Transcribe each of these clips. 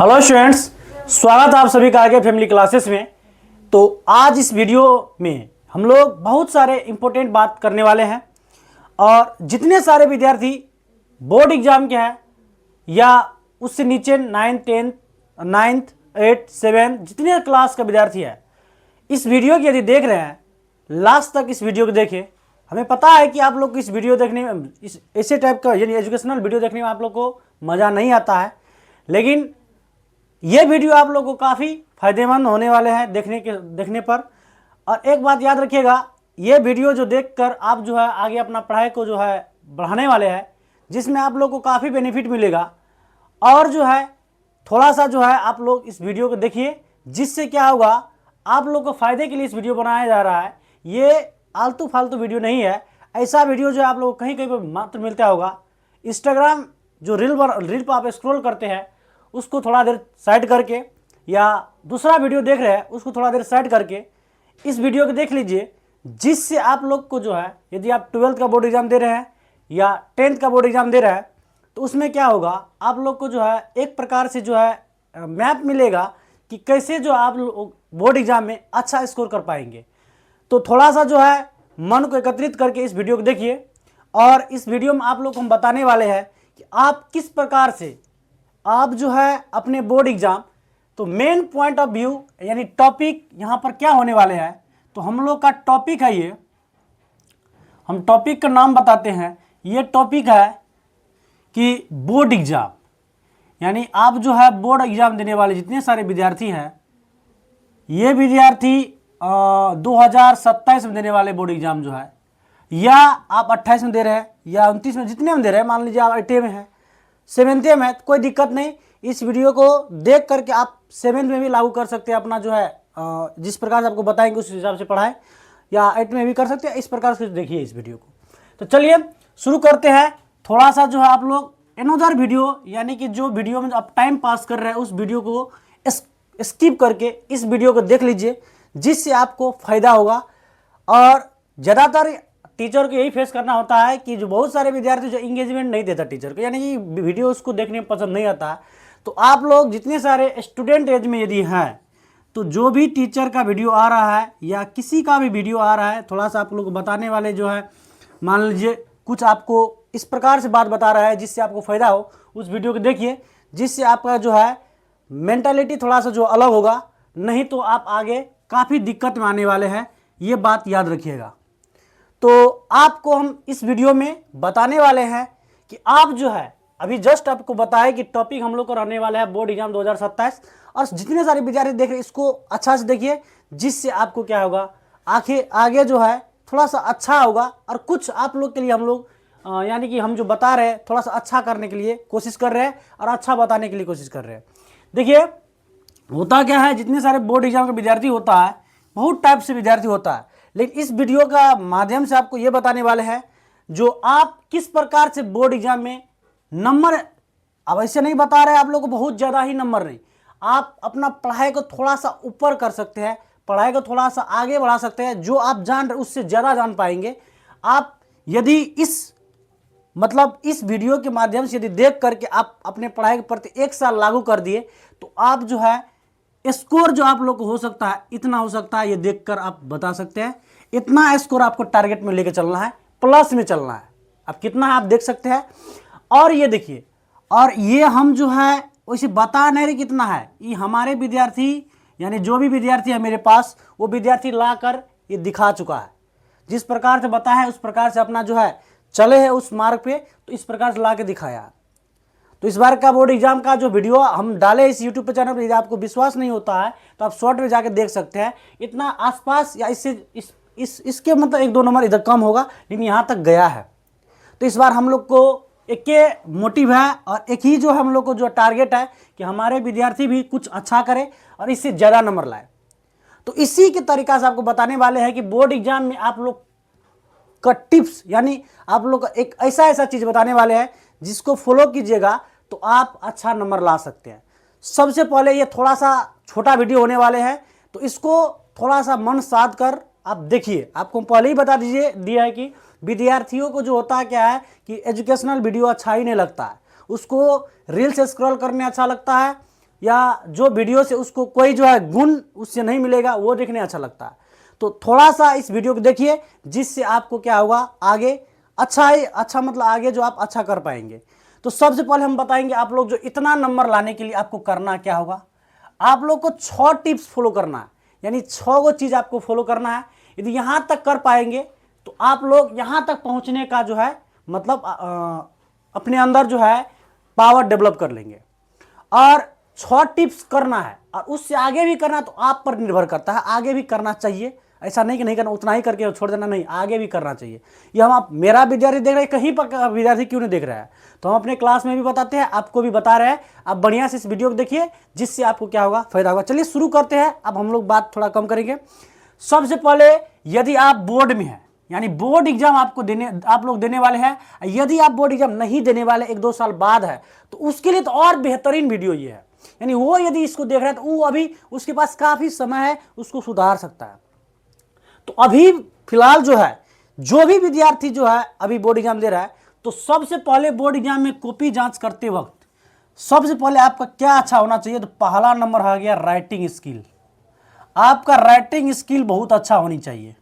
Hello students, स्वागत है आप सभी का आगे फैमिली क्लासेस में। तो आज इस वीडियो में हम लोग बहुत सारे इंपॉर्टेंट बात करने वाले हैं और जितने सारे विद्यार्थी बोर्ड एग्जाम के हैं या उससे नीचे 9th 10th 9th 8th 7th जितने क्लास का विद्यार्थी है, इस वीडियो की यदि देख रहे हैं लास्ट तक इस वीडियो को देखें। हमें पता है कि आप लोग इस वीडियो देखने में इस ऐसे टाइप का यानी एजुकेशनल वीडियो देखने में आप लोग को मज़ा नहीं आता है, लेकिन ये वीडियो आप लोग को काफ़ी फायदेमंद होने वाले हैं देखने पर। और एक बात याद रखिएगा, ये वीडियो जो देखकर आप जो है आगे अपना पढ़ाई को जो है बढ़ाने वाले हैं, जिसमें आप लोग को काफ़ी बेनिफिट मिलेगा। और जो है थोड़ा सा जो है आप लोग इस वीडियो को देखिए, जिससे क्या होगा आप लोग को फ़ायदे के लिए इस वीडियो बनाया जा रहा है। ये आलतू फालतू वीडियो नहीं है। ऐसा वीडियो जो आप लोग को कहीं कहीं पर मात्र मिलता होगा। इंस्टाग्राम जो रील पर आप स्क्रॉल करते हैं उसको थोड़ा देर साइड करके, या दूसरा वीडियो देख रहे हैं उसको थोड़ा देर साइड करके इस वीडियो को देख लीजिए, जिससे आप लोग को जो है यदि आप 12th का बोर्ड एग्जाम दे रहे हैं या 10th का बोर्ड एग्जाम दे रहे हैं तो उसमें क्या होगा आप लोग को जो है एक प्रकार से जो है मैप मिलेगा कि कैसे जो आप बोर्ड एग्जाम में अच्छा स्कोर कर पाएंगे। तो थोड़ा सा जो है मन को एकत्रित करके इस वीडियो को देखिए, और इस वीडियो में आप लोग को हम बताने वाले हैं कि आप किस प्रकार से आप जो है अपने बोर्ड एग्जाम, तो मेन पॉइंट ऑफ व्यू यानी टॉपिक यहाँ पर क्या होने वाले हैं। तो हम लोग का टॉपिक है, ये हम टॉपिक का नाम बताते हैं। ये टॉपिक है कि बोर्ड एग्जाम, यानी आप जो है बोर्ड एग्जाम देने वाले जितने सारे विद्यार्थी हैं, ये विद्यार्थी 2027 में देने वाले बोर्ड एग्जाम जो है, या आप 28 में दे रहे हैं या 29 में, जितने में दे रहे हैं, मान लीजिए आप 8 में हैं 7th में है, कोई दिक्कत नहीं। इस वीडियो को देख करके आप 7th में भी लागू कर सकते हैं अपना जो है जिस प्रकार से आपको बताएंगे उस हिसाब से पढ़ाएं, या 8th में भी कर सकते हैं। इस प्रकार से देखिए इस वीडियो को। तो चलिए शुरू करते हैं। थोड़ा सा जो है आप लोग अनदर वीडियो, यानी कि जो वीडियो में आप टाइम पास कर रहे हैं उस वीडियो को स्किप करके इस वीडियो को देख लीजिए, जिससे आपको फ़ायदा होगा। और ज़्यादातर टीचर को यही फेस करना होता है कि जो बहुत सारे विद्यार्थी जो इंगेजमेंट नहीं देता टीचर को, यानी कि वीडियो उसको देखने में पसंद नहीं आता। तो आप लोग जितने सारे स्टूडेंट एज में यदि हैं, तो जो भी टीचर का वीडियो आ रहा है या किसी का भी वीडियो आ रहा है, थोड़ा सा आप लोग को बताने वाले जो है, मान लीजिए कुछ आपको इस प्रकार से बात बता रहा है जिससे आपको फ़ायदा हो, उस वीडियो को देखिए, जिससे आपका जो है मेंटालिटी थोड़ा सा जो अलग होगा। नहीं तो आप आगे काफ़ी दिक्कत में आने वाले हैं, ये बात याद रखिएगा। तो आपको हम इस वीडियो में बताने वाले हैं कि आप जो है अभी जस्ट आपको बताएं कि टॉपिक हम लोग को रहने वाला है बोर्ड एग्जाम 2027। और जितने सारे विद्यार्थी देख रहे हैं इसको अच्छा से देखिए, जिससे आपको क्या होगा आगे जो है थोड़ा सा अच्छा होगा। और कुछ आप लोग के लिए हम लोग यानी कि हम जो बता रहे हैं थोड़ा सा अच्छा करने के लिए कोशिश कर रहे हैं और अच्छा बताने के लिए कोशिश कर रहे हैं। देखिए होता क्या है, जितने सारे बोर्ड एग्जाम के विद्यार्थी होता है, बहुत टाइप से विद्यार्थी होता है, लेकिन इस वीडियो का माध्यम से आपको ये बताने वाले हैं जो आप किस प्रकार से बोर्ड एग्जाम में नंबर, अब ऐसे नहीं बता रहे आप लोग को बहुत ज़्यादा ही नंबर नहीं, आप अपना पढ़ाई को थोड़ा सा ऊपर कर सकते हैं, पढ़ाई को थोड़ा सा आगे बढ़ा सकते हैं। जो आप जान रहे उससे ज़्यादा जान पाएंगे आप यदि इस वीडियो के माध्यम से यदि देख करके आप अपने पढ़ाई के प्रति 1 साल लागू कर दिए, तो आप जो है स्कोर जो आप लोग को हो सकता है, इतना हो सकता है, ये देखकर आप बता सकते हैं। इतना स्कोर आपको टारगेट में लेके चलना है, प्लस में चलना है। अब कितना है आप देख सकते हैं। और ये देखिए, और ये हम जो है वैसे बता नहीं रहे कितना है, ये हमारे विद्यार्थी यानी जो भी विद्यार्थी है मेरे पास, वो विद्यार्थी ला कर ये दिखा चुका है। जिस प्रकार से बताया है उस प्रकार से अपना जो है चले हैं उस मार्ग पे, तो इस प्रकार से ला के दिखाया। तो इस बार का बोर्ड एग्जाम का जो वीडियो हम डाले इस यूट्यूब पे चैनल पर, यदि आपको विश्वास नहीं होता है तो आप शॉर्ट में जाके देख सकते हैं। इतना आसपास या इससे इसके मतलब 1-2 नंबर इधर कम होगा, लेकिन यहाँ तक गया है। तो इस बार हम लोग को एक ही मोटिव है और एक ही जो हम लोग को जो टारगेट है कि हमारे विद्यार्थी भी कुछ अच्छा करें और इससे ज़्यादा नंबर लाए। तो इसी के तरीका से आपको बताने वाले हैं कि बोर्ड एग्जाम में आप लोग का टिप्स, यानी आप लोग एक ऐसा चीज़ बताने वाले हैं जिसको फॉलो कीजिएगा तो आप अच्छा नंबर ला सकते हैं। सबसे पहले ये थोड़ा सा छोटा वीडियो होने वाले हैं, तो इसको थोड़ा सा मन साध कर आप देखिए। आपको पहले ही बता दिया है कि विद्यार्थियों को जो होता है क्या है कि एजुकेशनल वीडियो अच्छा ही नहीं लगता है, उसको रील्स स्क्रॉल करने अच्छा लगता है, या जो वीडियो से उसको कोई जो है गुण उससे नहीं मिलेगा, वो देखने अच्छा लगता है। तो थोड़ा सा इस वीडियो को देखिए, जिससे आपको क्या होगा आगे अच्छा मतलब आगे जो आप अच्छा कर पाएंगे। तो सबसे पहले हम बताएंगे आप लोग जो इतना नंबर लाने के लिए आपको करना क्या होगा। आप लोग को 6 टिप्स फॉलो करना है, यानी 6 गो चीज आपको फॉलो करना है। यदि यहां तक कर पाएंगे तो आप लोग यहां तक पहुंचने का जो है मतलब अपने अंदर जो है पावर डेवलप कर लेंगे। और 6 टिप्स करना है और उससे आगे भी करना तो आप पर निर्भर करता है, आगे भी करना चाहिए। ऐसा नहीं कि नहीं करना, उतना ही करके छोड़ देना, नहीं, आगे भी करना चाहिए। ये हम आप मेरा विद्यार्थी देख रहे हैं, कहीं पर विद्यार्थी क्यों नहीं देख रहा है, तो हम अपने क्लास में भी बताते हैं, आपको भी बता रहे हैं। आप बढ़िया से इस वीडियो को देखिए, जिससे आपको क्या होगा, फायदा होगा। चलिए शुरू करते हैं। अब हम लोग बात थोड़ा कम करेंगे। सबसे पहले यदि आप बोर्ड में हैं, यानी बोर्ड एग्जाम आप लोग देने वाले हैं, यदि आप बोर्ड एग्जाम नहीं देने वाले 1-2 साल बाद है, तो उसके लिए तो और बेहतरीन वीडियो ये है। यानी वो यदि इसको देख रहे हैं तो वो अभी उसके पास काफी समय है, उसको सुधार सकता है। तो अभी फिलहाल जो है, जो भी विद्यार्थी जो है अभी बोर्ड एग्जाम दे रहा है, तो सबसे पहले बोर्ड एग्जाम में कॉपी जांच करते वक्त सबसे पहले आपका क्या अच्छा होना चाहिए, तो पहला नंबर आ गया राइटिंग स्किल। आपका राइटिंग स्किल बहुत अच्छा होनी चाहिए।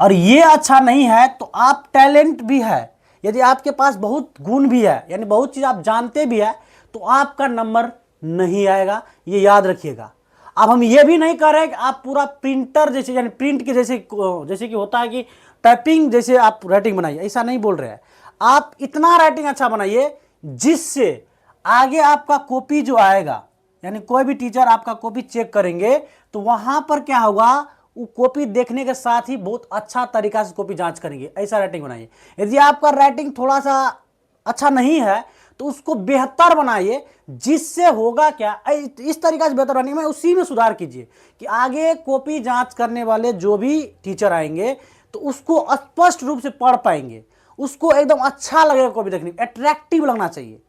और ये अच्छा नहीं है तो आप टैलेंट भी है, यदि आपके पास बहुत गुण भी है, यानी बहुत चीज आप जानते भी है, तो आपका नंबर नहीं आएगा, ये याद रखिएगा। अब हम ये भी नहीं कह रहे कि आप पूरा प्रिंटर जैसे, यानी प्रिंट के जैसे कि होता है कि टाइपिंग जैसे आप राइटिंग बनाइए, ऐसा नहीं बोल रहे हैं। आप इतना राइटिंग अच्छा बनाइए जिससे आगे आपका कॉपी जो आएगा, यानी कोई भी टीचर आपका कॉपी चेक करेंगे तो वहां पर क्या होगा, वो कॉपी देखने के साथ ही बहुत अच्छा तरीका से कॉपी जांच करेंगे। ऐसा राइटिंग बनाइए। यदि आपका राइटिंग थोड़ा सा अच्छा नहीं है तो उसको बेहतर बनाइए, जिससे होगा क्या, इस तरीका से बेहतर बनाइए, मैं उसी में सुधार कीजिए कि आगे कॉपी जांच करने वाले जो भी टीचर आएंगे तो उसको स्पष्ट रूप से पढ़ पाएंगे, उसको एकदम अच्छा लगेगा कॉपी देखने में, अट्रैक्टिव लगना चाहिए।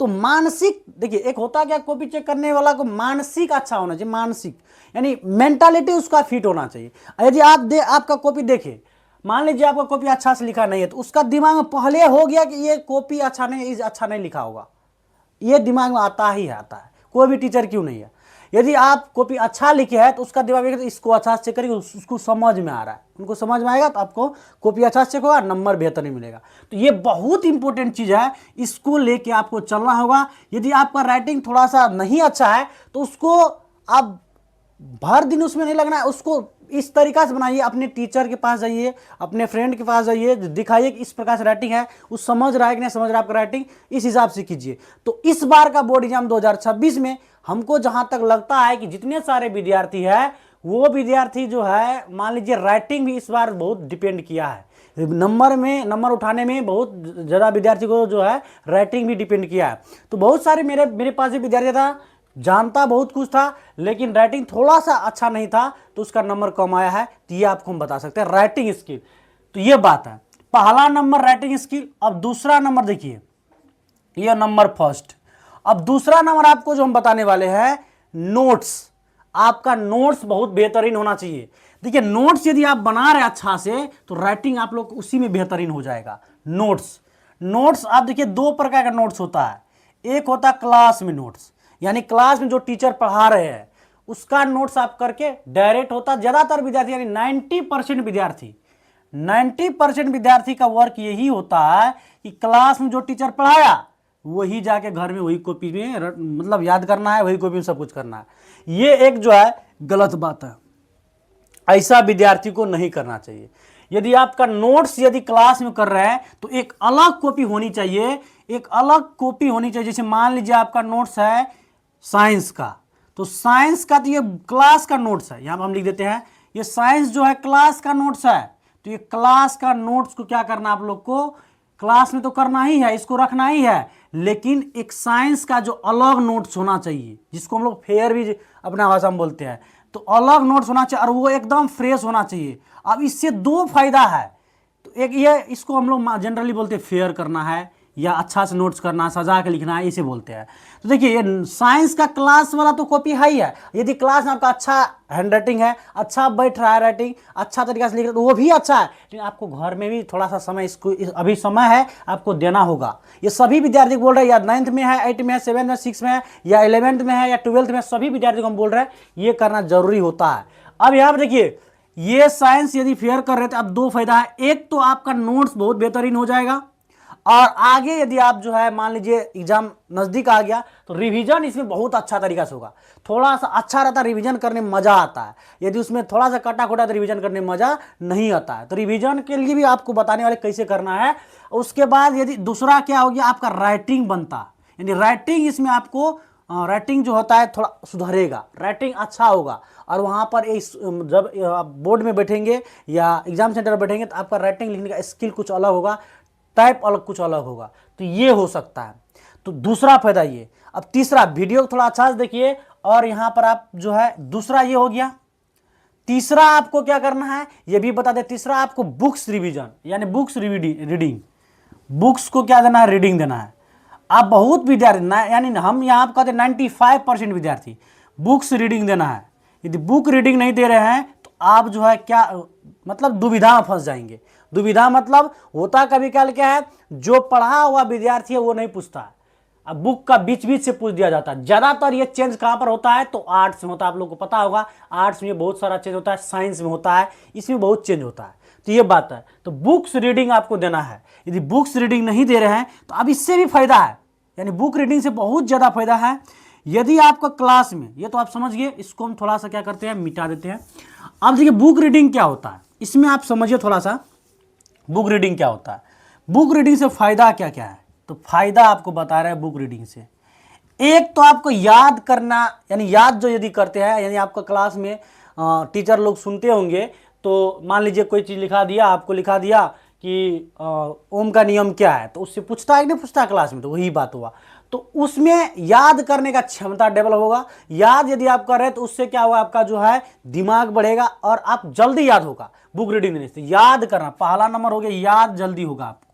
तो मानसिक देखिए, एक होता क्या, कॉपी चेक करने वाला को मानसिक अच्छा होना चाहिए, मानसिक यानी मेंटालिटी उसका फिट होना चाहिए। यदि आपका कॉपी देखे, मान लीजिए आपका कॉपी अच्छा से लिखा नहीं है, तो उसका दिमाग में पहले हो गया कि ये कॉपी अच्छा नहीं लिखा होगा, ये दिमाग में आता ही आता है, कोई भी टीचर क्यों नहीं है। यदि आप कॉपी अच्छा लिखे हैं तो उसका दिमाग में इसको अच्छा से चेक करेंगे, उसको समझ में आ रहा है, उनको समझ में आएगा तो आपको कॉपी अच्छा से चेक होगा, नंबर बेहतर नहीं मिलेगा। तो ये बहुत इंपॉर्टेंट चीज है, इसको लेके आपको चलना होगा। यदि आपका राइटिंग थोड़ा सा नहीं अच्छा है तो उसको आप भर दिन उसमें नहीं लगना है, उसको इस तरीका से बनाइए, अपने टीचर के पास जाइए, अपने फ्रेंड के पास जाइए, दिखाइए कि इस प्रकार से राइटिंग है, वो समझ रहा है कि नहीं समझ रहा है आपका राइटिंग, इस हिसाब से कीजिए। तो इस बार का बोर्ड एग्जाम 2026 में हमको जहां तक लगता है कि जितने सारे विद्यार्थी है, वो विद्यार्थी जो है, मान लीजिए राइटिंग भी इस बार बहुत डिपेंड किया है, नंबर उठाने में बहुत ज़्यादा विद्यार्थी को जो है राइटिंग भी डिपेंड किया है। तो बहुत सारे मेरे पास भी विद्यार्थी था, जानता बहुत कुछ था, लेकिन राइटिंग थोड़ा सा अच्छा नहीं था तो उसका नंबर कम आया है। तो ये आपको हम बता सकते हैं, राइटिंग स्किल। तो ये बात है, पहला नंबर राइटिंग स्किल। अब दूसरा नंबर देखिए, ये नंबर फर्स्ट। अब दूसरा नंबर आपको जो हम बताने वाले हैं, नोट्स। आपका नोट्स बहुत बेहतरीन होना चाहिए। देखिए, नोट्स यदि आप बना रहे अच्छा से तो राइटिंग आप लोग उसी में बेहतरीन हो जाएगा। नोट्स आप देखिए, 2 प्रकार का नोट्स होता है। एक होता है क्लास में नोट्स, यानी क्लास में जो टीचर पढ़ा रहे हैं उसका नोट्स आप करके डायरेक्ट होता है। ज्यादातर विद्यार्थी यानी 90% विद्यार्थी का वर्क यही होता है कि क्लास में जो टीचर पढ़ाया वही जाके घर में वही कॉपी में मतलब याद करना है, वही कॉपी में सब कुछ करना है। ये एक जो है गलत बात है, ऐसा विद्यार्थी को नहीं करना चाहिए। यदि आपका नोट्स यदि क्लास में कर रहे हैं तो एक अलग कॉपी होनी चाहिए, जैसे मान लीजिए आपका नोट्स है साइंस का, तो साइंस का तो ये क्लास का नोट्स है, यहां पर हम लिख देते हैं ये साइंस जो है क्लास का नोट्स है। तो ये क्लास का नोट्स को क्या करना, आप लोग को क्लास में तो करना ही है, इसको रखना ही है, लेकिन एक साइंस का जो अलग नोट्स होना चाहिए, जिसको हम लोग फेयर भी अपना भाषा में बोलते हैं, तो अलग नोट्स होना चाहिए और वो एकदम फ्रेश होना चाहिए। अब इससे 2 फायदा है। तो एक ये, इसको हम लोग जनरली बोलते हैं फेयर करना है, या अच्छा से नोट्स करना, सजा के लिखना, इसे बोलते हैं। तो देखिए ये साइंस का क्लास वाला तो कॉपी है ही है। यदि क्लास में आपका अच्छा हैंड राइटिंग है, अच्छा बैठ रहा है राइटिंग, अच्छा तरीके से लिख रहे तो वो भी अच्छा है, लेकिन आपको घर में भी थोड़ा सा समय इसको अभी समय है आपको देना होगा। ये सभी विद्यार्थी को बोल रहे हैं, या 9th में है, 8th में है, 7th में, 6th में है, या 11th में है, या 12th में, सभी विद्यार्थी को हम बोल रहे हैं ये करना जरूरी होता है। अब यहाँ पर देखिए ये साइंस यदि फेयर कर रहे थे, अब दो फायदा है। एक तो आपका नोट्स बहुत बेहतरीन हो जाएगा, और आगे यदि आप जो है मान लीजिए एग्जाम नजदीक आ गया तो रिवीजन इसमें बहुत अच्छा तरीका से होगा। थोड़ा सा अच्छा रहता है, रिवीजन करने में मजा आता है। यदि उसमें थोड़ा सा कटा खोटा तो रिवीजन करने में मजा नहीं आता है। तो रिवीजन के लिए भी आपको बताने वाले कैसे करना है। उसके बाद यदि दूसरा क्या हो गया, आपका राइटिंग बनता, यानी राइटिंग इसमें आपको राइटिंग जो होता है थोड़ा सुधरेगा, राइटिंग अच्छा होगा। और वहाँ पर जब आप बोर्ड में बैठेंगे या एग्जाम सेंटर में बैठेंगे तो आपका राइटिंग लिखने का स्किल कुछ अलग होगा, टाइप अलग कुछ अलग होगा। तो ये हो सकता है। तो दूसरा फायदा ये। अब तीसरा, वीडियो थोड़ा अच्छा से देखिए, और यहाँ पर आप जो है दूसरा ये हो गया। तीसरा आपको क्या करना है ये भी बता दे। तीसरा आपको बुक्स रिवीजन, यानी बुक्स रीडिंग, बुक्स को क्या देना है, रीडिंग देना है। आप बहुत विद्यार्थी यानी हम यहाँ पर कहते 95% विद्यार्थी बुक्स रीडिंग देना है। यदि बुक रीडिंग नहीं दे रहे हैं तो आप जो है क्या मतलब दुविधा में फंस जाएंगे। दुविधा मतलब होता कभी कल क्या है, जो पढ़ा हुआ विद्यार्थी है वो नहीं पूछता है, अब बुक का बीच बीच से पूछ दिया जाता है। ज्यादातर ये चेंज कहाँ पर होता है तो आर्ट्स में होता है। आप लोगों को पता होगा आर्ट्स में बहुत सारा चेंज होता है, साइंस में होता है, इसमें बहुत चेंज होता है। तो ये बात है। तो बुक्स रीडिंग आपको देना है। यदि बुक्स रीडिंग नहीं दे रहे हैं तो अब इससे भी फायदा है, यानी बुक रीडिंग से बहुत ज्यादा फायदा है। यदि आपका क्लास में, ये तो आप समझ गए, इसको हम थोड़ा सा क्या करते हैं मिटा देते हैं। अब देखिए बुक रीडिंग क्या होता है, इसमें आप समझिए थोड़ा सा बुक रीडिंग क्या होता है। बुक रीडिंग से फायदा क्या क्या है, तो फायदा आपको बता रहे हैं बुक रीडिंग से। एक तो आपको याद करना, यानी याद जो यदि करते हैं, यानी आपका क्लास में टीचर लोग सुनते होंगे तो मान लीजिए कोई चीज़ लिखा दिया, आपको लिखा दिया कि ओम का नियम क्या है, तो उससे पूछता है कि नहीं पूछता क्लास में, तो वही बात हुआ। तो उसमें याद करने का क्षमता डेवलप होगा। याद यदि आप कर रहे हैं तो उससे क्या होगा, आपका जो है दिमाग बढ़ेगा और आप जल्दी याद होगा। बुक रीडिंग देने से याद करना पहला नंबर हो गया, याद जल्दी होगा आपको।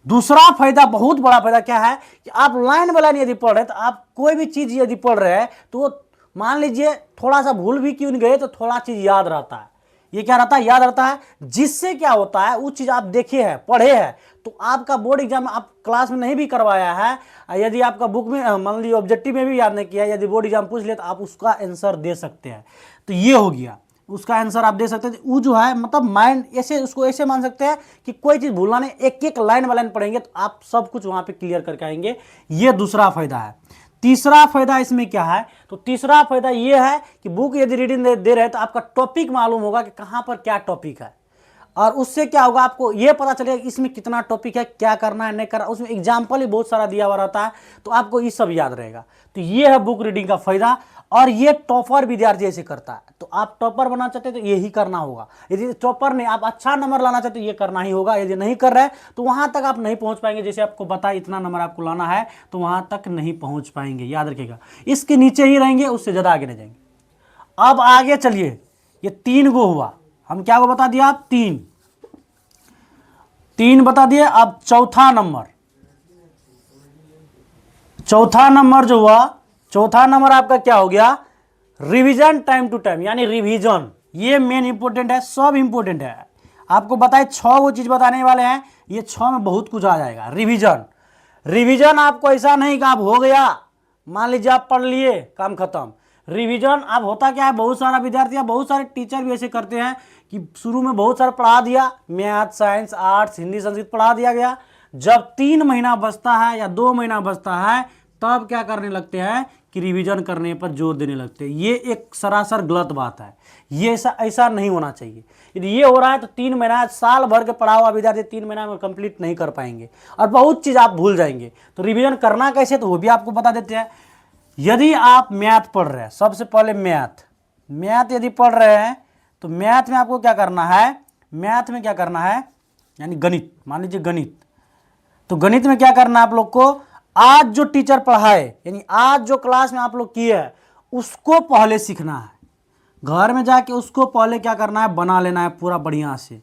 दूसरा फायदा, बहुत बड़ा फायदा क्या है कि आप लाइन बाय लाइन यदि पढ़ रहे हैं तो आप कोई भी चीज यदि पढ़ रहे हैं तो वो मान लीजिए थोड़ा सा भूल भी क्यों नहीं गए तो थोड़ा चीज याद रहता है। ये क्या रहता है, याद रहता है, जिससे क्या होता है वो चीज आप देखे हैं, पढ़े हैं, तो आपका बोर्ड एग्जाम आप क्लास में नहीं भी करवाया है, यदि आपका बुक में मान लीजिए ऑब्जेक्टिव में भी याद नहीं किया, यदि बोर्ड एग्जाम पूछ ले तो आप उसका आंसर दे सकते हैं। तो ये हो गया, उसका आंसर आप दे सकते हैं। वो जो है मतलब माइंड ऐसे, उसको ऐसे मान सकते हैं कि कोई चीज भूलना नहीं, एक एक लाइन बाय लाइन पढ़ेंगे तो आप सब कुछ वहां पे क्लियर करके आएंगे। ये दूसरा फायदा है। तीसरा फायदा इसमें क्या है, तो तीसरा फायदा ये है कि बुक यदि रीडिंग दे रहे हैं तो आपका टॉपिक मालूम होगा कि कहां पर क्या टॉपिक है, और उससे क्या होगा आपको ये पता चलेगा कि इसमें कितना टॉपिक है, क्या करना है नहीं करना। उसमें एग्जाम्पल ही बहुत सारा दिया हुआ रहता है तो आपको ये सब याद रहेगा। तो ये है बुक रीडिंग का फायदा, और ये टॉपर विद्यार्थी ऐसे करता है। तो आप टॉपर बनना चाहते हैं तो यही करना होगा। यदि टॉपर नहीं, आप अच्छा नंबर लाना चाहते हैं तो ये करना ही होगा। यदि नहीं कर रहे तो वहां तक आप नहीं पहुंच पाएंगे। जैसे आपको बताया इतना नंबर आपको लाना है तो वहां तक नहीं पहुंच पाएंगे, याद रखिएगा। इसके नीचे ही रहेंगे, उससे ज्यादा आगे नहीं जाएंगे। अब आगे चलिए, ये 3 गो हुआ, हम क्या को बता दिया, आप 3 बता दिए। अब चौथा नंबर जो हुआ, चौथा नंबर आपका क्या हो गया, रिवीजन टाइम टू टाइम, यानी रिवीजन। ये मेन इंपॉर्टेंट है, सब इंपॉर्टेंट है। आपको बताए 6 वो चीज बताने वाले हैं, ये 6 में बहुत कुछ आ जाएगा। रिवीजन आपको ऐसा नहीं कि आप हो गया, मान लीजिए आप पढ़ लिए काम खत्म। रिवीजन अब होता क्या है, बहुत सारा विद्यार्थी, बहुत सारे टीचर भी ऐसे करते हैं कि शुरू में बहुत सारा पढ़ा दिया, math, science, arts, Hindi, Sanskrit पढ़ा दिया गया। जब 3 महीना बचता है या 2 महीना बचता है तब क्या करने लगते हैं कि रिवीजन करने पर जोर देने लगते हैं। ये एक सरासर गलत बात है, ये ऐसा नहीं होना चाहिए। यदि ये हो रहा है तो 3 महीना, साल भर के पढ़ा हुआ विद्यार्थी 3 महीना में कंप्लीट नहीं कर पाएंगे और बहुत चीज़ आप भूल जाएंगे। तो रिवीजन करना कैसे, तो वो भी आपको बता देते हैं। यदि आप मैथ पढ़ रहे हैं, सबसे पहले मैथ यदि पढ़ रहे हैं तो मैथ में आपको क्या करना है, मैथ में क्या करना है, यानी गणित, मान लीजिए गणित। तो गणित में क्या करना है आप लोग को, आज जो टीचर पढ़ाए, यानी आज जो क्लास में आप लोग किए हैं उसको पहले सीखना है। घर में जाके उसको पहले क्या करना है, बना लेना है पूरा बढ़िया से।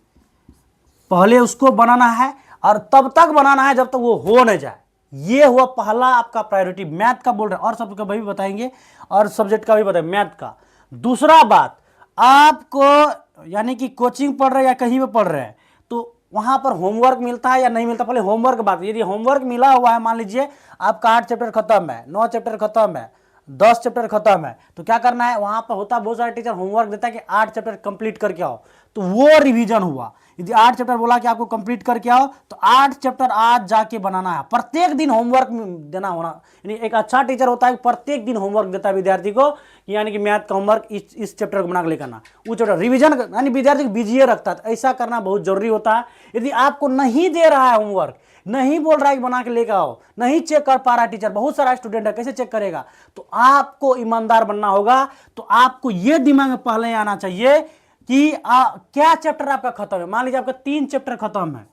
पहले उसको बनाना है और तब तक बनाना है जब तक वो हो न जाए। ये हुआ पहला आपका प्रायोरिटी, मैथ का बोल रहे हैं, और सब का भी बताएंगे और सब्जेक्ट का भी बताएंगे, मैथ का। दूसरा बात, आपको यानी कि कोचिंग पढ़ रहे हैं या कहीं पे पढ़ रहे हैं तो वहां पर होमवर्क मिलता है या नहीं मिलता। पहले होमवर्क बात, यदि होमवर्क मिला हुआ है, मान लीजिए आपका 8 चैप्टर खत्म है, 9 चैप्टर खत्म है, 10 चैप्टर खत्म है, तो क्या करना है, वहां पर होता है बहुत सारे टीचर होमवर्क देता है कि 8 चैप्टर कंप्लीट करके आओ, तो वो रिवीजन हुआ। यदि 8 चैप्टर बोला कि आपको कंप्लीट करके आओ तो 8 चैप्टर आज जाके बनाना है। प्रत्येक दिन होमवर्क देना होना, यानी एक अच्छा टीचर होता है प्रत्येक दिन होमवर्क देता है विद्यार्थी को, यानी कि मैथ का होमवर्क इस चैप्टर को बना के लेकर आना, वो चैप्टर रिवीजन, यानी विद्यार्थी को बिजी रखता है। तो ऐसा करना बहुत जरूरी होता है। यदि आपको नहीं दे रहा है होमवर्क, नहीं बोल रहा है कि बना के लेकर आओ, नहीं चेक कर पा रहा है टीचर, बहुत सारा स्टूडेंट है, कैसे चेक करेगा, तो आपको ईमानदार बनना होगा। तो आपको यह दिमाग में पहले आना चाहिए कि क्या चैप्टर आपका खत्म है। मान लीजिए आपका 3 चैप्टर खत्म है,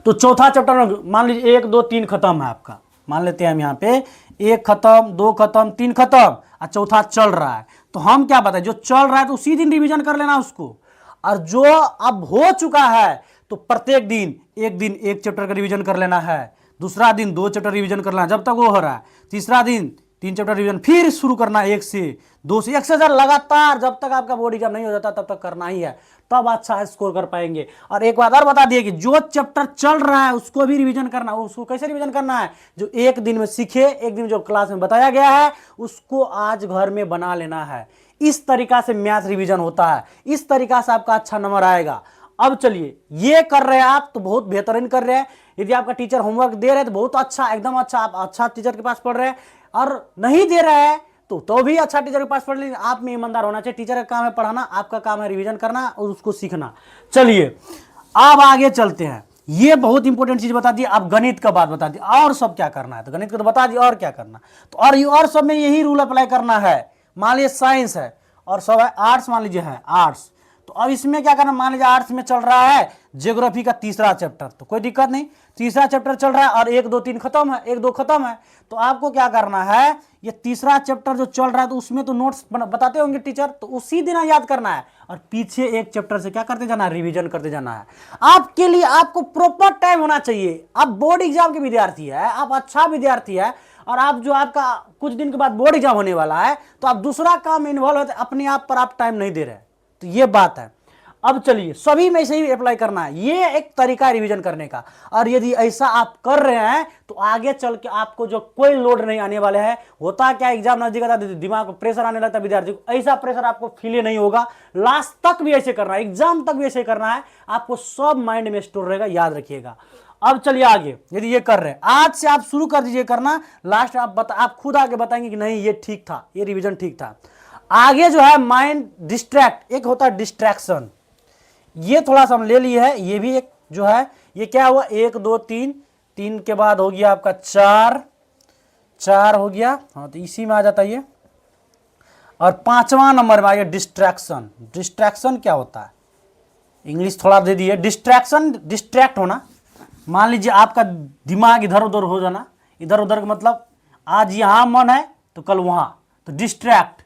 तो चौथा चैप्टर में मान लीजिए 1 2 3 खत्म है आपका, मान लेते हैं हम यहाँ पे 1 खत्म, 2 खत्म, 3 खत्म और चौथा चल रहा है। तो हम क्या बताएं, जो चल रहा है तो उसी दिन रिवीजन कर लेना उसको, और जो अब हो चुका है तो प्रत्येक दिन एक चैप्टर का रिवीजन कर लेना है, दूसरा दिन 2 चैप्टर रिवीजन कर लेना जब तक वो हो रहा है, तीसरा दिन 3 चैप्टर रिवीजन, फिर शुरू करना 1 से 2 से 1 से ज़्यादा लगातार जब तक आपका बोर्ड एग्जाम नहीं हो जाता तब तक करना ही है, तब अच्छा स्कोर कर पाएंगे। और एक बात और बता दिए कि जो चैप्टर चल रहा है उसको भी रिवीजन करना। उसको कैसे रिवीजन करना है, जो एक दिन में सीखे, एक दिन जो क्लास में बताया गया है उसको आज घर में बना लेना है। इस तरीका से मैथ रिवीजन होता है, इस तरीका से आपका अच्छा नंबर आएगा। अब चलिए, ये कर रहे हैं आप तो बहुत बेहतरीन कर रहे हैं। यदि आपका टीचर होमवर्क दे रहे हैं तो बहुत अच्छा, एकदम अच्छा, आप अच्छा टीचर के पास पढ़ रहे हैं। और नहीं दे रहा है तो भी अच्छा टीचर के पास पढ़ लीजिए। आप में ईमानदार होना चाहिए। टीचर का काम है पढ़ाना, आपका काम है रिवीजन करना और उसको सीखना। चलिए अब आगे चलते हैं। ये बहुत इंपॉर्टेंट चीज बता दी, आप गणित का बात बता दी, और सब क्या करना है, तो गणित को तो बता दी और क्या करना, तो और सब में यही रूल अप्लाई करना है। मान लीजिए साइंस है और सब है, आर्ट्स मान लीजिए है आर्ट्स, तो अब इसमें क्या करना, मान लीजिए आर्ट्स में चल रहा है ज्योग्राफी का तीसरा चैप्टर, तो कोई दिक्कत नहीं, तीसरा चैप्टर चल रहा है और 1 2 3 खत्म है, 1 2 खत्म है, तो आपको क्या करना है, ये तीसरा चैप्टर जो चल रहा है तो उसमें तो नोट्स बताते होंगे टीचर, तो उसी दिन याद करना है और पीछे एक चैप्टर से क्या करते जाना है, रिवीजन करते जाना है। आपके लिए आपको प्रॉपर टाइम होना चाहिए। आप बोर्ड एग्जाम के विद्यार्थी है, आप अच्छा विद्यार्थी है, और आप जो आपका कुछ दिन के बाद बोर्ड एग्जाम होने वाला है तो आप दूसरा काम में इन्वॉल्व होते, अपने आप पर आप टाइम नहीं दे रहे, तो ये बात है। अब चलिए सभी में से ही अप्लाई करना है, ये एक तरीका है रिवीजन करने का। और यदि ऐसा आप कर रहे हैं तो आगे चल के आपको जो कोई लोड नहीं आने वाले हैं। होता क्या, एग्जाम नजदीक आता है दिमाग को प्रेशर आने लगता है विद्यार्थी को, ऐसा प्रेशर आपको फील नहीं होगा। लास्ट तक भी ऐसे करना है, एग्जाम तक भी ऐसे करना है, आपको सब माइंड में स्टोर रहेगा, याद रखिएगा। अब चलिए आगे, यदि ये कर रहे हैं आज से आप शुरू कर दीजिए करना, लास्ट आप खुद आगे बताएंगे कि नहीं ये ठीक था, ये रिवीजन ठीक था। आगे जो है माइंड डिस्ट्रैक्ट, एक होता है डिस्ट्रैक्शन, ये थोड़ा सा हम ले लिए है, ये भी एक जो है, ये क्या हुआ 1 2 3, 3 के बाद हो गया आपका 4 हो गया, हाँ तो इसी में आ जाता है ये। और 5वां नंबर में आ गया डिस्ट्रैक्शन। डिस्ट्रैक्शन क्या होता है, इंग्लिश थोड़ा दे दिए, डिस्ट्रैक्शन डिस्ट्रैक्ट होना। मान लीजिए आपका दिमाग इधर उधर हो जाना, इधर उधर का मतलब आज यहां मन है तो कल वहां, तो डिस्ट्रैक्ट,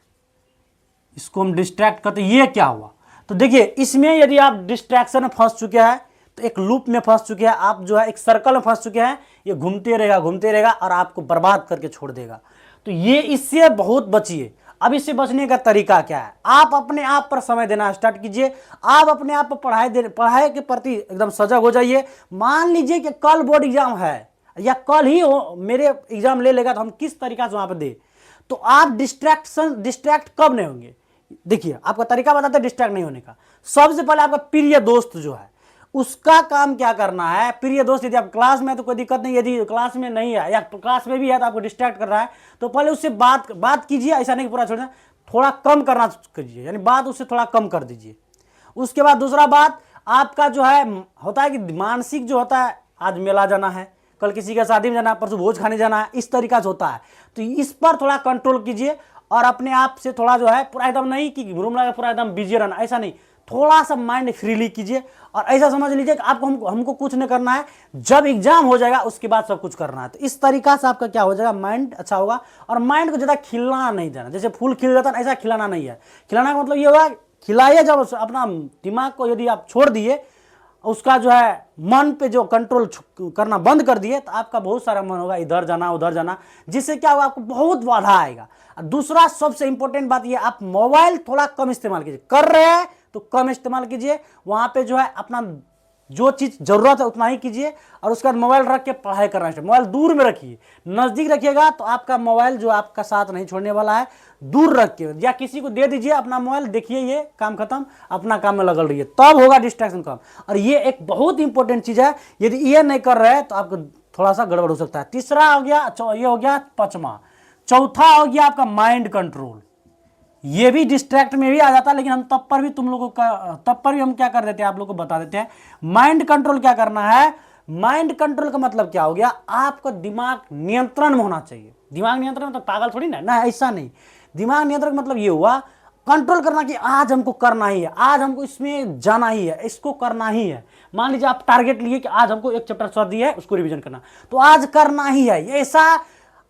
इसको हम डिस्ट्रैक्ट करते। ये क्या हुआ, तो देखिए इसमें यदि आप डिस्ट्रैक्शन में फंस चुके हैं तो एक लूप में फंस चुके हैं आप, जो है एक सर्कल में फंस चुके हैं, ये घूमते रहेगा और आपको बर्बाद करके छोड़ देगा। तो ये इससे बहुत बचिए। अब इससे बचने का तरीका क्या है, आप अपने आप पर समय देना स्टार्ट कीजिए, आप अपने आप पर पढ़ाई के प्रति एकदम सजग हो जाइए। मान लीजिए कि कल बोर्ड एग्जाम है या कल ही मेरे एग्जाम ले लेगा, तो हम किस तरीका से वहां पर दे, तो आप डिस्ट्रैक्ट कब नहीं होंगे। देखिए आपका तरीका बताते हैं डिस्ट्रैक्ट नहीं होने का। सबसे पहले आपका प्रिय दोस्त जो है उसका काम क्या करना है, प्रिय दोस्त यदि आप क्लास में है तो कोई दिक्कत नहीं, यदि क्लास में नहीं है या क्लास में भी है तो आपको डिस्ट्रैक्ट कर रहा है तो पहले उससे बात कीजिए, ऐसा नहीं पूरा छोड़ना, थोड़ा कम करना कीजिए, यानी बात उससे थोड़ा कम कर दीजिए। उसके बाद दूसरा बात आपका जो है होता है कि मानसिक जो होता है, आज मेला जाना है, कल किसी के शादी में जाना है, परसों भोज खाने जाना है, इस तरीका से होता है, तो इस पर थोड़ा कंट्रोल कीजिए। और अपने आप से थोड़ा जो है पूरा एकदम नहीं कि रूम लगा पूरा एकदम बिजी रहना, ऐसा नहीं, थोड़ा सा माइंड फ्रीली कीजिए। और ऐसा समझ लीजिए कि आपको हमको कुछ नहीं करना है, जब एग्जाम हो जाएगा उसके बाद सब कुछ करना है। तो इस तरीका से आपका क्या हो जाएगा, माइंड अच्छा होगा। और माइंड को ज़्यादा खिलाना नहीं देना, जैसे फूल खिल जाता है ऐसा खिलाना नहीं है। खिलाना का मतलब ये होगा, खिलाइए जब अपना दिमाग को, यदि आप छोड़ दिए उसका जो है मन पे जो कंट्रोल करना बंद कर दिए तो आपका बहुत सारा मन होगा इधर जाना उधर जाना, जिससे क्या होगा आपको बहुत बाधा आएगा। और दूसरा सबसे इंपॉर्टेंट बात ये, आप मोबाइल थोड़ा कम इस्तेमाल कीजिए, कर रहे हैं तो कम इस्तेमाल कीजिए, वहां पे जो है अपना जो चीज जरूरत है उतना ही कीजिए, और उसके बाद मोबाइल रख के पढ़ाई करना चाहिए। मोबाइल दूर में रखिए, नजदीक रखिएगा तो आपका मोबाइल जो आपका साथ नहीं छोड़ने वाला है, दूर रख के या किसी को दे दीजिए अपना मोबाइल, देखिए ये काम खत्म, अपना काम में लगल रहिए, तब होगा डिस्ट्रैक्शन कम। और ये एक बहुत इंपॉर्टेंट चीज है, यदि ये नहीं कर रहे हैं तो आपको थोड़ा सा गड़बड़ हो सकता है। तीसरा हो गया, ये हो गया पांचवा। चौथा हो गया आपका माइंड कंट्रोल। ये भी डिस्ट्रैक्ट में भी आ जाता है, लेकिन हम तब पर भी तुम लोगों का तब पर भी हम क्या कर देते हैं, आप लोगों को बता देते हैं। माइंड कंट्रोल क्या करना है, माइंड कंट्रोल का मतलब क्या हो गया, आपका दिमाग नियंत्रण में होना चाहिए। दिमाग नियंत्रण मतलब पागल थोड़ी ना, ऐसा नहीं। दिमाग नियंत्रण का मतलब ये हुआ कंट्रोल करना कि आज हमको करना ही है, आज हमको इसमें जाना ही है, इसको करना ही है। मान लीजिए आप टारगेट लिए कि आज हमको एक चैप्टर सर दिया है उसको रिवीजन करना, तो आज करना ही है। ये ऐसा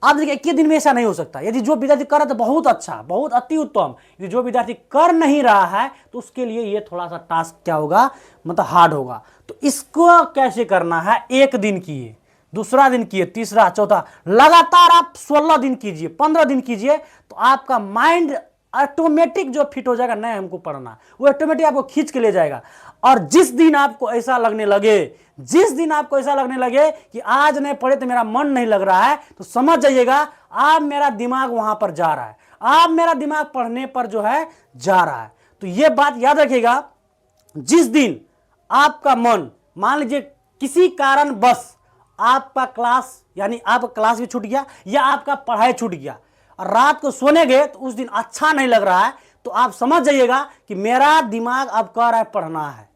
आप देखिए एक दिन में ऐसा नहीं हो सकता। यदि जो विद्यार्थी कर रहा है तो बहुत अच्छा, बहुत अति उत्तम। यदि जो विद्यार्थी कर नहीं रहा है तो उसके लिए ये थोड़ा सा टास्क क्या होगा, मतलब हार्ड होगा। तो इसको कैसे करना है, एक दिन किए, दूसरा दिन किए, तीसरा चौथा, लगातार आप 16 दिन कीजिए, 15 दिन कीजिए, तो आपका माइंड ऑटोमेटिक जो फिट हो जाएगा, नहीं हमको पढ़ना, वो ऑटोमेटिक आपको खींच के ले जाएगा। और जिस दिन आपको ऐसा लगने लगे, जिस दिन आपको ऐसा लगने लगे कि आज नहीं पढ़े तो मेरा मन नहीं लग रहा है, तो समझ जाइएगा अब मेरा दिमाग वहां पर जा रहा है, अब मेरा दिमाग पढ़ने पर जो है जा रहा है। तो यह बात याद रखिएगा, जिस दिन आपका मन मान लीजिए किसी कारण बस आपका क्लास, यानी आपका क्लास भी छूट गया या आपका पढ़ाई छूट गया और रात को सोने गए तो उस दिन अच्छा नहीं लग रहा है, तो आप समझ जाइएगा कि मेरा दिमाग अब कह रहा है पढ़ना है,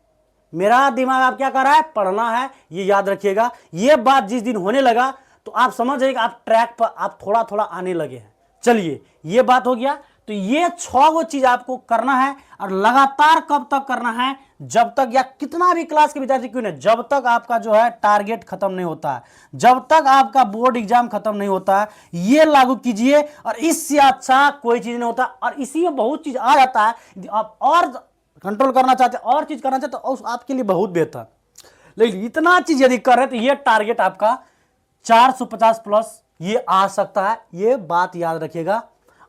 मेरा दिमाग अब क्या कर रहा है, पढ़ना है। ये याद रखिएगा। ये बात जिस दिन होने लगा तो आप समझ जाइएगा आप ट्रैक पर आप थोड़ा थोड़ा आने लगे हैं। चलिए ये बात हो गया। तो ये 6 चीज आपको करना है, और लगातार कब तक करना है, जब तक या कितना भी क्लास के विद्यार्थी क्यों नहीं, जब तक आपका जो है टारगेट खत्म नहीं होता है, जब तक आपका बोर्ड एग्जाम खत्म नहीं होता है, ये लागू कीजिए। और इससे अच्छा कोई चीज नहीं होता। और इसी में बहुत चीज आ जाता है, आप और कंट्रोल करना चाहते हैं, और चीज करना चाहते हैं तो आपके लिए बहुत बेहतर। लेकिन इतना चीज यदि कर रहे तो ये टारगेट आपका 450 प्लस ये आ सकता है, ये बात याद रखिएगा।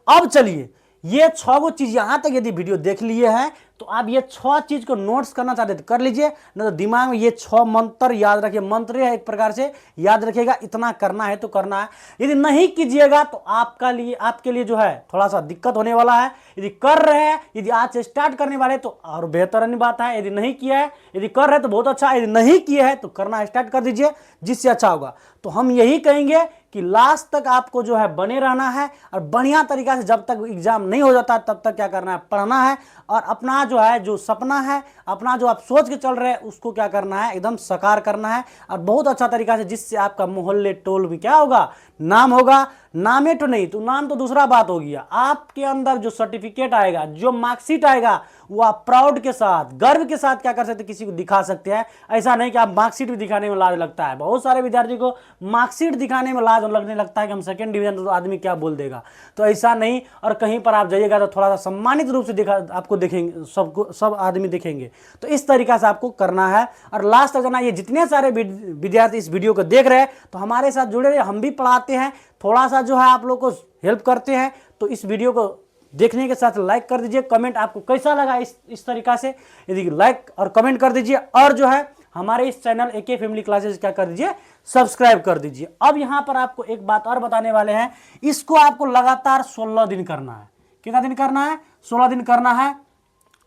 अब चलिए ये 6 चीज यहां तक यदि वीडियो देख लिए हैं तो आप ये 6 चीज को नोट्स करना चाहते तो कर लीजिए, नहीं तो दिमाग में ये 6 मंत्र याद रखिए। मंत्र है एक प्रकार से, याद रखिएगा इतना करना है तो करना है। यदि नहीं कीजिएगा तो आपके लिए जो है थोड़ा सा दिक्कत होने वाला है। यदि कर रहे हैं, यदि आज से स्टार्ट करने वाले तो और बेहतर बात है। यदि नहीं किया है, यदि कर रहे हैं तो बहुत अच्छा है, यदि नहीं किए हैं तो करना स्टार्ट कर दीजिए, जिससे अच्छा होगा। तो हम यही कहेंगे कि लास्ट तक आपको जो है बने रहना है, और बढ़िया तरीका से जब तक एग्जाम नहीं हो जाता तब तक क्या करना है, पढ़ना है। और अपना जो है जो सपना है, अपना जो आप सोच के चल रहे हैं उसको क्या करना है, एकदम साकार करना है, और बहुत अच्छा तरीका से, जिससे आपका मोहल्ले टोल में क्या होगा, नाम होगा। नामे तो नहीं तो नाम तो दूसरा बात होगी, आपके अंदर जो सर्टिफिकेट आएगा, जो मार्कशीट आएगा, वो आप प्राउड के साथ, गर्व के साथ क्या कर सकते हैं, किसी को दिखा सकते हैं। ऐसा नहीं कि आप मार्कशीट भी दिखाने में लाज लगता है। बहुत सारे विद्यार्थी को मार्कशीट दिखाने में लाज लगने लगता है कि हम सेकंड डिवीजन, तो आदमी क्या बोल देगा। तो ऐसा नहीं, और कहीं पर आप जाइएगा तो थोड़ा सा सम्मानित रूप से आपको देखेंगे, सब आदमी देखेंगे। तो इस तरीका से आपको करना है। और लास्ट तक जाना। ये जितने सारे विद्यार्थी इस वीडियो को देख रहे हैं तो हमारे साथ जुड़े रहे, हम भी पढ़ाते हैं, थोड़ा सा जो है आप लोग को हेल्प करते हैं। तो इस वीडियो को देखने के साथ लाइक कर दीजिए, कमेंट आपको कैसा लगा इस तरीका से, यदि लाइक और कमेंट कर दीजिए। और जो है हमारे इस चैनल एके फैमिली क्लासेस क्या कर दीजिए, सब्सक्राइब कर दीजिए। अब यहां पर आपको एक बात और बताने वाले हैं, इसको आपको लगातार 16 दिन करना है। कितना दिन करना है, 16 दिन करना है।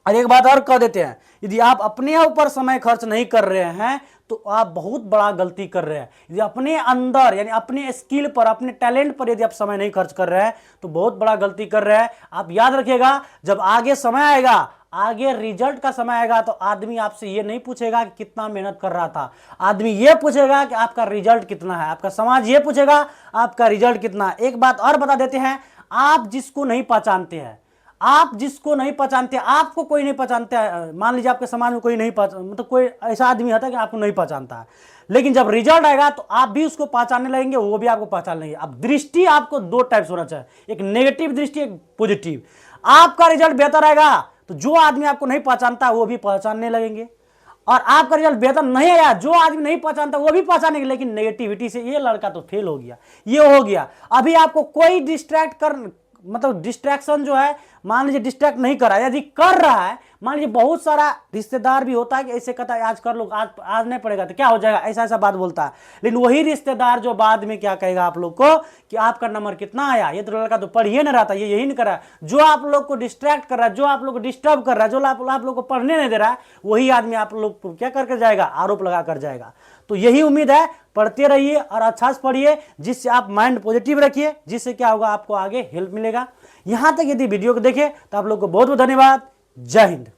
और एक बात और कह देते हैं, यदि आप अपने ऊपर समय खर्च नहीं कर रहे हैं तो आप बहुत बड़ा गलती कर रहे हैं। यदि अपने अंदर यानी अपने स्किल पर, अपने टैलेंट पर यदि आप समय नहीं खर्च कर रहे हैं तो बहुत बड़ा गलती कर रहे हैं। आप याद रखिएगा, जब आगे समय आएगा, आगे रिजल्ट का समय आएगा, तो आदमी आपसे ये नहीं पूछेगा कि कितना मेहनत कर रहा था, आदमी ये पूछेगा कि आपका रिजल्ट कितना है। आपका समाज ये पूछेगा आपका रिजल्ट कितना है। एक बात और बता देते हैं, आप जिसको नहीं पहचानते हैं, आप जिसको नहीं पहचानते, आपको कोई नहीं पहचानता है, मान लीजिए आपके समाज में कोई नहीं मतलब कोई ऐसा आदमी होता है कि आपको नहीं पहचानता है, लेकिन जब रिजल्ट आएगा तो आप भी उसको पहचानने लगेंगे, वो भी आपको पहचान लेंगे। अब दृष्टि आपको 2 टाइप्स होना चाहिए, एक नेगेटिव दृष्टि, एक पॉजिटिव। आपका रिजल्ट बेहतर आएगा तो जो आदमी आपको नहीं पहचानता वो भी पहचानने लगेंगे, और आपका रिजल्ट बेहतर नहीं आया, जो आदमी नहीं पहचानता वो भी पहचानेंगे, लेकिन नेगेटिविटी से ये लड़का तो फेल हो गया, ये हो गया। अभी आपको कोई डिस्ट्रैक्ट कर, मतलब डिस्ट्रैक्शन जो है, मान लीजिए डिस्ट्रैक्ट नहीं कर रहा है, यदि कर रहा है, मान लीजिए बहुत सारा रिश्तेदार भी होता है कि ऐसे कहता है आज कर लो, आज नहीं पड़ेगा तो क्या हो जाएगा, ऐसा ऐसा बात बोलता है। लेकिन वही रिश्तेदार जो बाद में क्या कहेगा आप लोग को कि आपका नंबर कितना आया, ये तो लड़का तो पढ़िए ना रहा था, ये यही नहीं कर रहा है। जो आप लोग को डिस्ट्रैक्ट कर रहा है, जो आप लोग को डिस्टर्ब कर रहा है, जो आप लोग को पढ़ने नहीं दे रहा है, वही आदमी आप लोग को क्या करके जाएगा, आरोप लगा कर जाएगा। तो यही उम्मीद है, पढ़ते रहिए और अच्छा से पढ़िए, जिससे आप माइंड पॉजिटिव रखिए, जिससे क्या होगा, आपको आगे हेल्प मिलेगा। यहां तक यदि वीडियो को देखें तो आप लोग को बहुत बहुत धन्यवाद। जय हिंद।